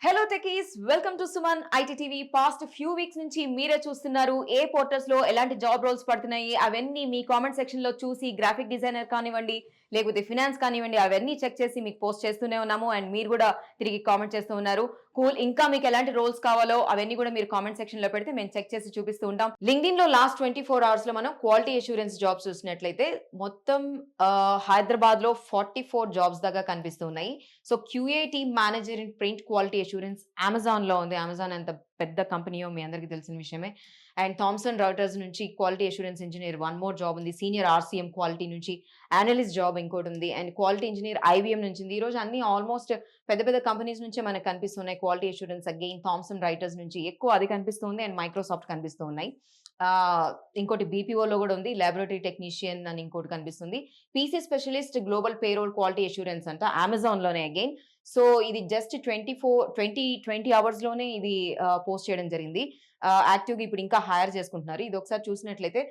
Hello techies, welcome to Suman IT TV. Past few weeks నుంచి మీరే చూస్తున్నారు ఏ పోర్టల్స్ లో ఎలాంటి జాబ్ రోల్స్ పడుతున్నాయి అవన్నీ మీ కామెంట్ సెక్షన్ లో చూసి గ్రాఫిక్ డిజైనర్ కానివ్వండి, లేకపోతే ఫినాన్స్ కానివ్వండి, అవన్నీ చెక్ చేసి మీకు పోస్ట్ చేస్తూనే ఉన్నాము. అండ్ మీరు కూడా తిరిగి కామెంట్ చేస్తూ ఉన్నారు. కూల్. ఇంకా మీకు ఎలాంటి రోల్స్ కావాలో అవన్నీ కూడా మీరు కామెంట్ సెక్షన్ లో పెడితే మేము చెక్ చేసి చూపిస్తూ ఉంటాం. లింక్డ్ఇన్ లో లాస్ట్ 24 అవర్స్ లో మనం క్వాలిటీ అష్యూరెన్స్ జాబ్స్ చూసినట్లయితే మొత్తం హైదరాబాద్ లో 44 జాబ్స్ దాకా కనిపిస్తూ ఉన్నాయి. So QA team manager in print quality assurance Amazon లో ఉంది. అమెజాన్ ఎంత పెద్ద కంపెనీయో మీ అందరికీ తెలిసిన విషయమే. అండ్ థామ్సన్ రౌటర్స్ నుంచి quality assurance engineer one more job ఉంది. సీనియర్ ఆర్సీఎం క్వాలిటీ నుంచి అనలిస్ట్ జాబ్ ఇంకోటి ఉంది. అండ్ క్వాలిటీ ఇంజనీర్ ఐవీఎం నుంచి ఉంది. ఈ రోజు అన్ని ఆల్మోస్ట్ పెద్ద పెద్ద కంపెనీస్ నుంచే మనకు కనిపిస్తున్నాయి. Quality assurance again Thomson Reuters నుంచి ఎక్కువ అది కనిపిస్తుంది. అండ్ మైక్రోసాఫ్ట్ కనిపిస్తూ ఉన్నాయి. ఇంకోటి బీపీఓలో కూడా ఉంది. లాబొరేటరీ టెక్నీషియన్ అని ఇంకోటి కనిపిస్తుంది. PC specialist global payroll quality assurance అంట అమెజాన్ లోనే అగైన్. సో ఇది జస్ట్ 20 అవర్స్ లోనే ఇది పోస్ట్ చేయడం జరిగింది. యాక్టివ్గా ఇప్పుడు ఇంకా హైర్ చేసుకుంటున్నారు. ఇది ఒకసారి చూసినట్లయితే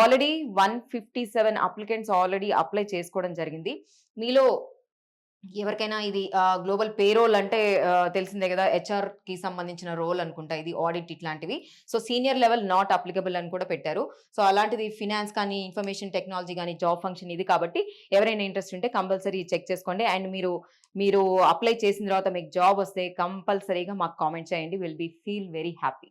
ఆల్రెడీ 157 అప్లికెంట్స్ ఆల్రెడీ అప్లై చేసుకోవడం జరిగింది. మీలో ఎవరికైనా ఇది గ్లోబల్ పేరోల్ అంటే తెలిసిందే కదా, హెచ్ఆర్ కి సంబంధించిన రోల్ అనుకుంటా ఇది, ఆడిట్ ఇట్లాంటివి. So senior level not applicable అని కూడా పెట్టారు. సో అలాంటిది ఫినాన్స్ కానీ ఇన్ఫర్మేషన్ టెక్నాలజీ కానీ జాబ్ ఫంక్షన్ ఇది కాబట్టి ఎవరైనా ఇంట్రెస్ట్ ఉంటే కంపల్సరీ చెక్ చేసుకోండి. అండ్ మీరు అప్లై చేసిన తర్వాత మీకు జాబ్ వస్తే కంపల్సరీగా మాకు కామెంట్ చేయండి. Will be feel very happy.